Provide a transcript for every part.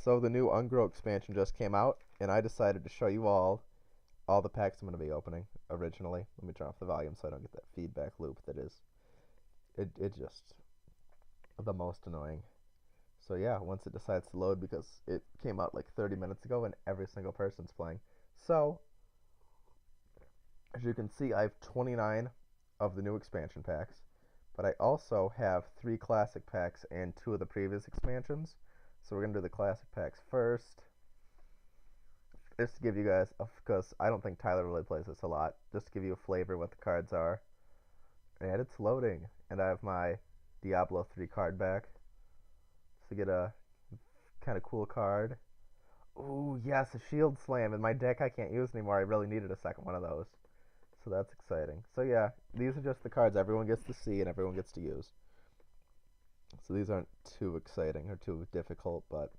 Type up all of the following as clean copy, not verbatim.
So the new Ungoro expansion just came out, and I decided to show you all the packs I'm going to be opening originally. Let me turn off the volume so I don't get that feedback loop that is it just the most annoying. So yeah, once it decides to load, because it came out like 30 minutes ago and every single person's playing. So as you can see, I have 29 of the new expansion packs, but I also have 3 classic packs and 2 of the previous expansions. So we're going to do the classic packs first. Just to give you guys, because I don't think Tyler really plays this a lot, just to give you a flavor of what the cards are. And it's loading. And I have my Diablo 3 card back. To get a kind of cool card. Ooh, yes, a Shield Slam. In my deck I can't use anymore. I really needed a second one of those. So that's exciting. So yeah, these are just the cards everyone gets to see and everyone gets to use. So these aren't too exciting or too difficult, but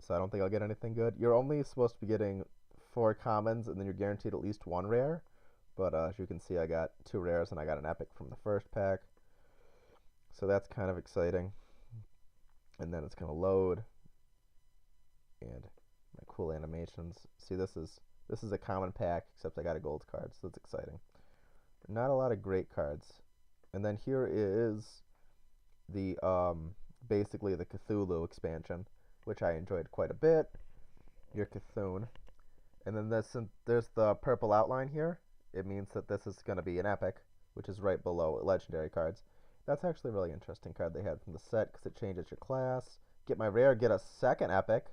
so I don't think I'll get anything good. You're only supposed to be getting 4 commons, and then you're guaranteed at least 1 rare. But as you can see, I got 2 rares, and I got an epic from the first pack. So that's kind of exciting. And then it's going to load. And my cool animations. See, this is a common pack, except I got a gold card, so that's exciting. Not a lot of great cards. And then here is the basically the Cthulhu expansion, which I enjoyed quite a bit. Your Cthulhu. And then there's the purple outline here. It means that this is going to be an epic, which is right below legendary cards. That's actually a really interesting card they had from the set, because it changes your class. Get my rare, get a second epic.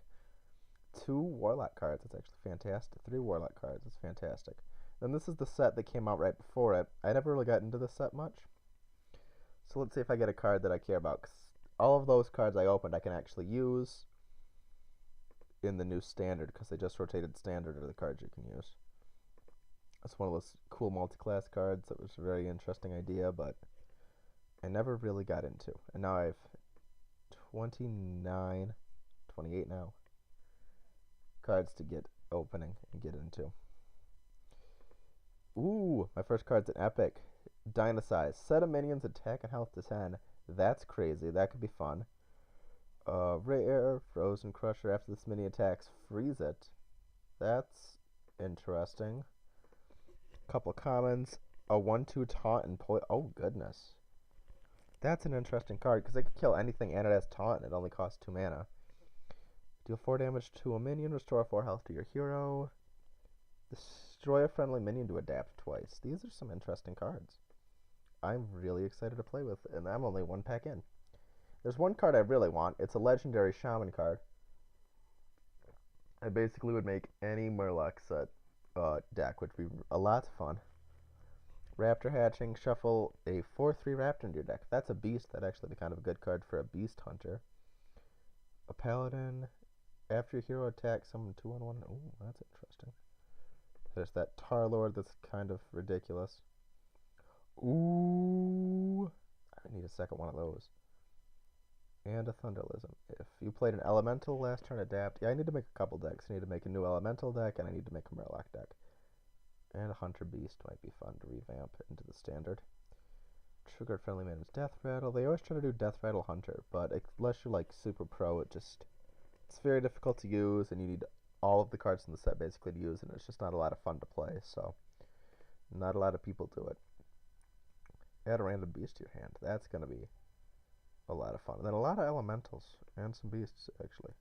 2 warlock cards. That's actually fantastic. 3 warlock cards. It's fantastic. Then this is the set that came out right before it. I never really got into this set much. So let's see if I get a card that I care about, because all of those cards I opened I can actually use in the new standard, because they just rotated standard are the cards you can use. That's one of those cool multi-class cards that was a very interesting idea, but I never really got into. And now I have 29, 28 now cards to get opening and get into. Ooh, my first card's an epic. Dynasize. Set of minions attack and health to 10. That's crazy. That could be fun. Rare, Frozen Crusher. After this mini attacks, freeze it. That's interesting. Couple commons. A 1/2 taunt and poison. Oh, goodness. That's an interesting card, because it could kill anything and it has taunt and it only costs 2 mana. Deal 4 damage to a minion. Restore 4 health to your hero. Destroy a friendly minion to adapt twice. These are some interesting cards. I'm really excited to play with, and I'm only 1 pack in. There's one card I really want. It's a legendary shaman card. I basically would make any Murloc set deck, which would be a lot of fun. Raptor hatching, shuffle a 4/3 raptor into your deck. That's a beast. That'd actually be kind of a good card for a beast hunter. A paladin. After your hero attacks, summon 2/1. Ooh, that's interesting. There's that Tar Lord that's kind of ridiculous. Ooh, I need a second one of those. And a Thunderlism. If you played an Elemental last turn, adapt. Yeah, I need to make a couple decks. I need to make a new Elemental deck, and I need to make a Murloc deck. And a Hunter Beast might be fun to revamp into the standard. Trigger friendly minions. Death Rattle. They always try to do Death Rattle Hunter, but unless you're like super pro, it's very difficult to use, and you need all of the cards in the set basically to use, and it's just not a lot of fun to play, so not a lot of people do it. Add a random beast to your hand. That's going to be a lot of fun. And then a lot of elementals and some beasts, actually.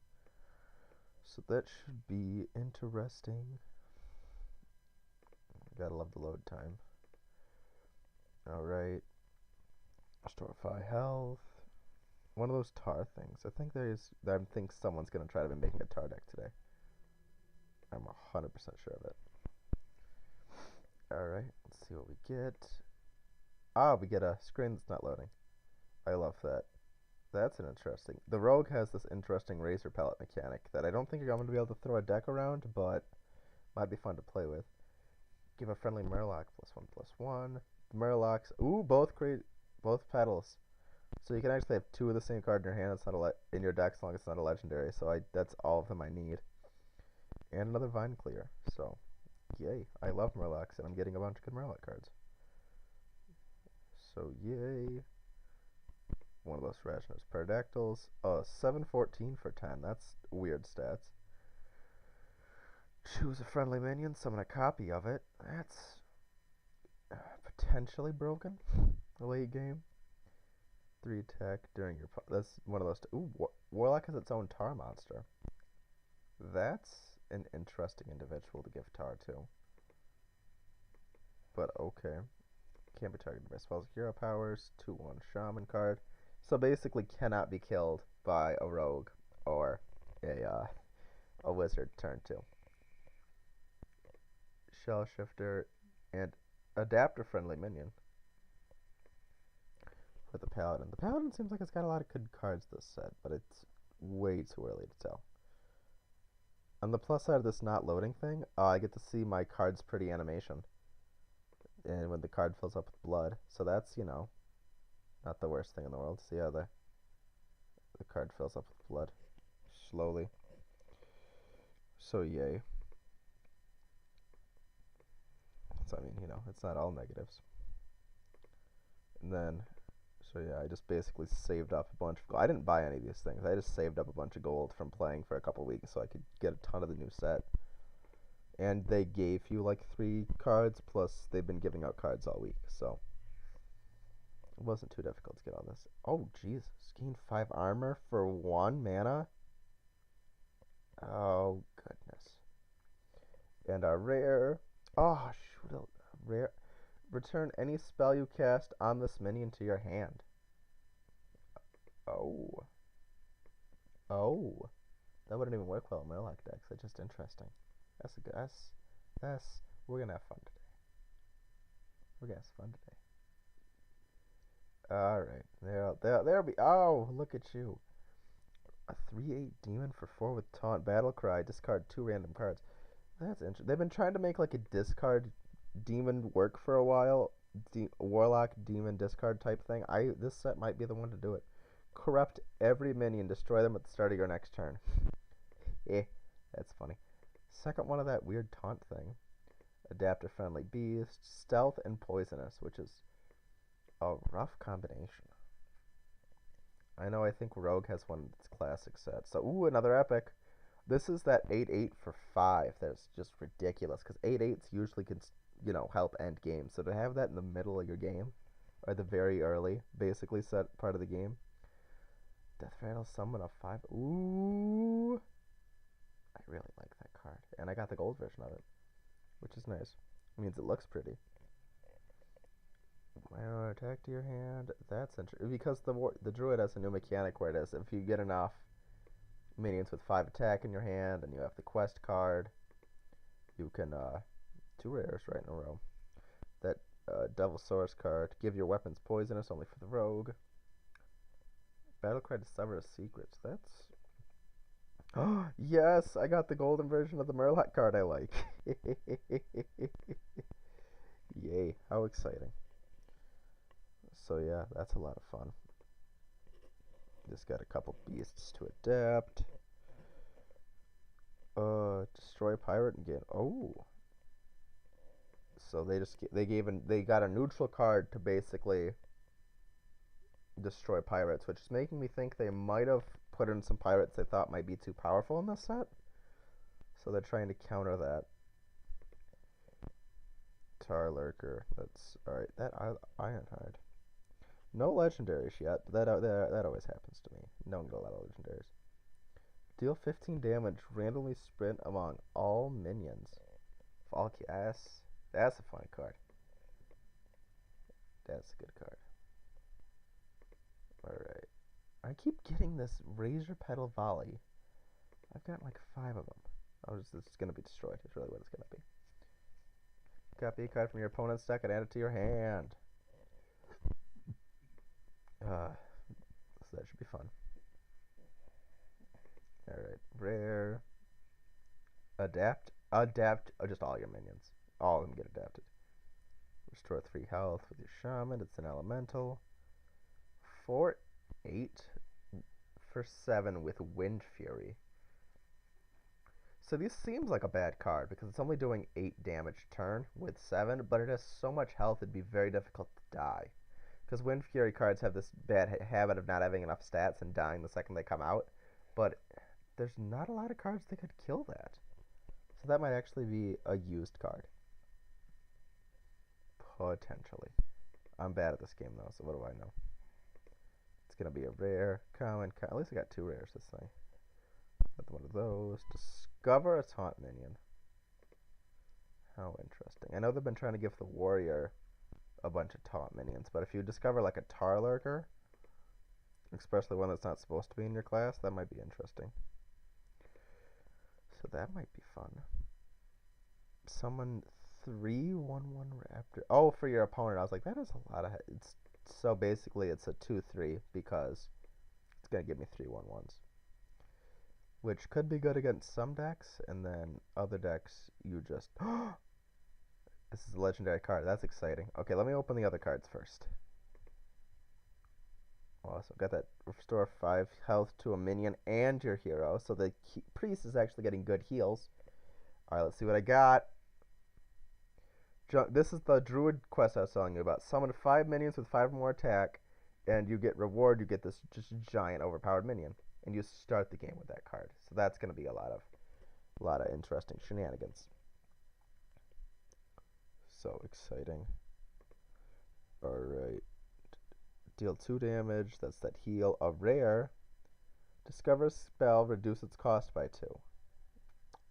So that should be interesting. Gotta love the load time. Alright. Restore 5 health. One of those tar things. I think someone's going to try to be making a tar deck today. I'm 100% sure of it. Alright, let's see what we get. Ah, we get a screen that's not loading. I love that. That's an interesting. The rogue has this interesting razor pellet mechanic that I don't think I'm going to be able to throw a deck around, but might be fun to play with. Give a friendly Murloc +1/+1. The Murlocs, ooh, both petals. So you can actually have 2 of the same card in your hand. It's not in your deck as long as it's not a legendary. So that's all of them I need. And another Vine Clear. So, yay! I love Murlocs, and I'm getting a bunch of good Murloc cards. So yay! one of those Rashners. Pterodactyls. 714 for 10. That's weird stats. Choose a friendly minion, summon a copy of it. That's potentially broken. Late game. 3 attack during your... That's one of those... Ooh, Warlock has its own tar monster. That's an interesting individual to give tar to. But okay. Can't be targeted by spells, hero powers, 2/1 shaman card. So basically cannot be killed by a rogue or a wizard turn 2. Shell shifter and adapter friendly minion for the paladin. The paladin seems like it's got a lot of good cards this set, but it's way too early to tell. On the plus side of this not loading thing, I get to see my card's pretty animation. And when the card fills up with blood. So that's, you know, not the worst thing in the world. See how the card fills up with blood slowly. So yay. So I mean, you know, it's not all negatives. And then, so yeah, I just basically saved up a bunch of gold. I didn't buy any of these things. I just saved up a bunch of gold from playing for a couple weeks so I could get a ton of the new set. And they gave you like 3 cards, plus they've been giving out cards all week, so it wasn't too difficult to get all this. Oh, Jesus. Gain 5 armor for 1 mana? Oh, goodness. And a rare... Oh, shoot, a rare... Return any spell you cast on this minion to your hand. Oh. Oh. That wouldn't even work well in Murloc decks. That's just interesting. That's a good... That's... We're gonna have fun today. We're gonna have fun today. Alright. There'll be... Oh, look at you. A 3/8 demon for 4 with taunt. Battle cry. Discard 2 random cards. That's interesting. They've been trying to make like a discard demon work for a while. Warlock demon discard type thing. This set might be the one to do it. Corrupt every minion. Destroy them at the start of your next turn. That's funny. Second one of that weird taunt thing. Adapter friendly beast. Stealth and poisonous, which is a rough combination. I know, I think Rogue has one of its classic sets. So, ooh, another epic. This is that 8/8 for 5. That's just ridiculous, because 8/8s usually can, you know, help end games. So to have that in the middle of your game, or the very early, basically set part of the game. Death Rattle, summon a 5. Ooh. I really like that card. And I got the gold version of it, which is nice. It means it looks pretty. Attack to your hand. That's interesting. Because the druid has a new mechanic where it is, if you get enough minions with 5 attack in your hand and you have the quest card, you can 2 rares right in a row. That Devil Source card, give your weapons poisonous only for the rogue. Battlecry, discover a secret. That's... Oh, yes, I got the golden version of the Murloc card I like. Yay, how exciting. So yeah, that's a lot of fun. Just got a couple beasts to adapt. Destroy pirate and get... Oh. So they got a neutral card to basically destroy pirates, which is making me think they might have put in some pirates they thought might be too powerful in this set. So they're trying to counter that. Tar Lurker. That's alright. That Ironhide. No legendaries yet, but that always happens to me. Don't get a lot of legendaries. Deal 15 damage, randomly sprint among all minions. That's a funny card. That's a good card. Alright. I keep getting this Razor Petal Volley. I've got like 5 of them. It's gonna be destroyed. It's really what it's gonna be. Copy a card from your opponent's deck and add it to your hand. So that should be fun. Alright, rare. Adapt. Just all your minions. All of them get adapted. Restore 3 health with your shaman. It's an elemental. 4/8 for 7 with Wind Fury. So this seems like a bad card because it's only doing 8 damage turn with 7, but it has so much health it'd be very difficult to die. Because Wind Fury cards have this bad habit of not having enough stats and dying the second they come out. But there's not a lot of cards that could kill that. So that might actually be a used card. Potentially. I'm bad at this game, though, so what do I know? It's going to be a rare, common. At least I got 2 rares this thing. Another one of those. Discover a taunt minion. How interesting. I know they've been trying to give the warrior a bunch of taunt minions, but if you discover like a tar lurker, especially one that's not supposed to be in your class, that might be interesting. So that might be fun. Summon 3/1/1 raptor. Oh, for your opponent. I was like, that is a lot of. So basically, it's a 2/3 because it's gonna give me 3/1/1s, which could be good against some decks, and then other decks you just. This is a legendary card. That's exciting. Okay, let me open the other cards first. Awesome. Got that restore 5 health to a minion and your hero. So the priest is actually getting good heals. Alright, let's see what I got. This is the druid quest I was telling you about. Summon 5 minions with 5 more attack, and you get reward. You get this just giant overpowered minion, and you start the game with that card. So that's going to be a lot of interesting shenanigans. So exciting. Alright. Deal 2 damage. That's that heal. A rare. Discover a spell. Reduce its cost by 2.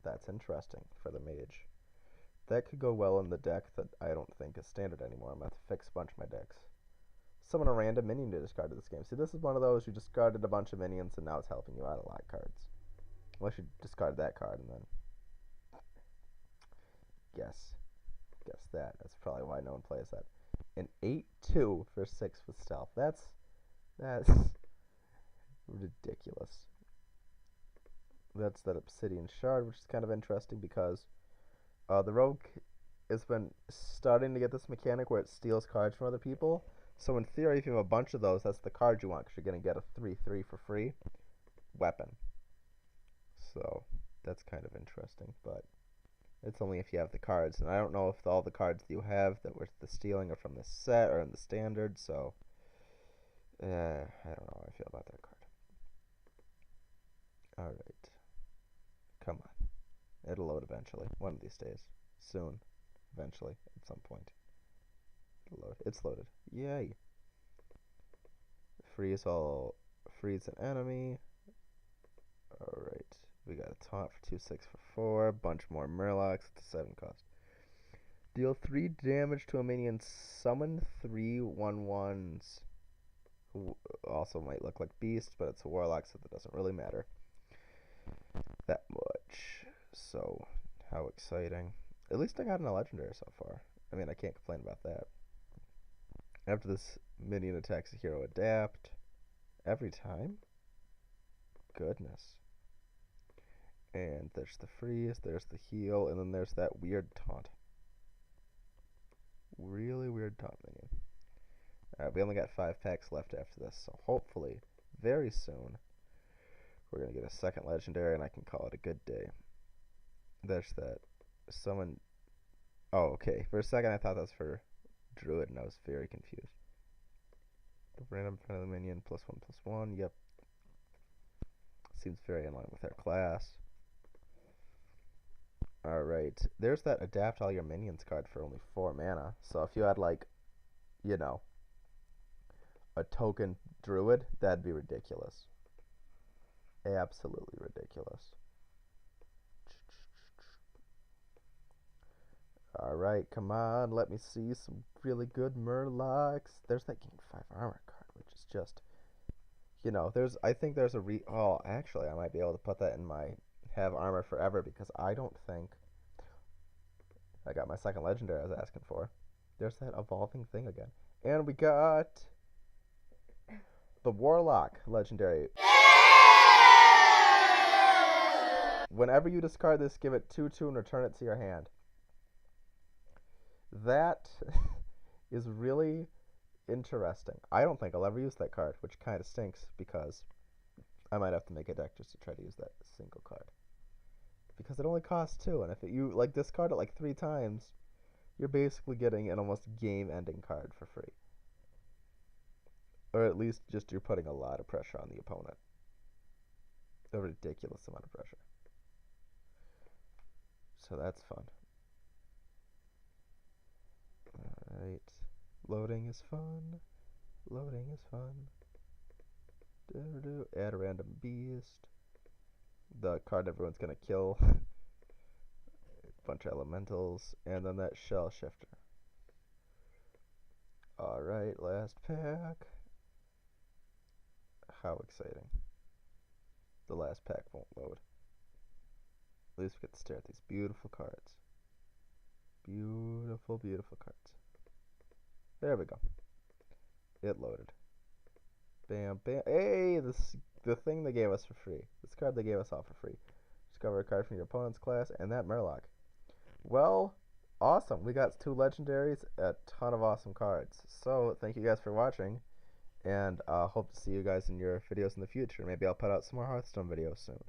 That's interesting for the mage. That could go well in the deck that I don't think is standard anymore. I'm going to have to fix a bunch of my decks. Summon a random minion to discard this game. See, this is one of those you discarded a bunch of minions and now it's helping you out a lot of cards. Unless you discard that card and then guess that. That's probably why no one plays that. An 8/2 for 6 with stealth. That's ridiculous. That's that obsidian shard, which is kind of interesting because the rogue has been starting to get this mechanic where it steals cards from other people. So in theory, if you have a bunch of those, that's the card you want because you're going to get a 3/3 for free weapon. So that's kind of interesting, but it's only if you have the cards. And I don't know if all the cards that you have that were the stealing are from the set or in the standard, so I don't know how I feel about that card. Alright. Come on. It'll load eventually. One of these days. Soon. Eventually. At some point. It'll load. It's loaded. Yay. Freeze an enemy. Alright. We got a taunt for 2/6 for 4. Bunch more Murlocs. It's a 7 cost. Deal 3 damage to a minion. Summon 3/1/1s. Who also might look like beasts, but it's a warlock, so that doesn't really matter that much. So, how exciting. At least I got in a legendary so far. I mean, I can't complain about that. After this minion attacks a hero, adapt. Every time? Goodness. And there's the freeze, there's the heal, and then there's that weird taunt. Really weird taunt minion. Alright, we only got 5 packs left after this, so hopefully, very soon, we're going to get a second legendary and I can call it a good day. There's that. Someone. Oh, okay. For a second I thought that was for Druid and I was very confused. The random front of the minion, +1/+1. Yep. Seems very in line with our class. Alright. There's that adapt all your minions card for only 4 mana. So if you had, like, you know, a token Druid, that'd be ridiculous. Absolutely ridiculous. Alright, come on, let me see some really good Murlocs. There's that gain 5 armor card, which is just, you know, I think there's a oh, actually, I might be able to put that in my have armor forever because I don't think I got my second legendary I was asking for. There's that evolving thing again. And we got the Warlock legendary. Whenever you discard this, give it 2/2 and return it to your hand. That is really interesting. I don't think I'll ever use that card, which kind of stinks because I might have to make a deck just to try to use that single card. Because it only costs 2, and if you like discard it like 3 times, you're basically getting an almost game-ending card for free. Or at least just you're putting a lot of pressure on the opponent. A ridiculous amount of pressure. So that's fun. Alright. Loading is fun. Loading is fun. Add a random beast. The card everyone's gonna kill. Bunch of elementals. And then that shell shifter. Alright, last pack. How exciting. The last pack won't load. At least we get to stare at these beautiful cards. Beautiful, beautiful cards. There we go. It loaded. Bam, bam. Hey, the thing they gave us for free. This card they gave us all for free. Discover a card from your opponent's class and that Murloc. Well, awesome. We got 2 legendaries, a ton of awesome cards. So, thank you guys for watching, and hope to see you guys in your videos in the future. Maybe I'll put out some more Hearthstone videos soon.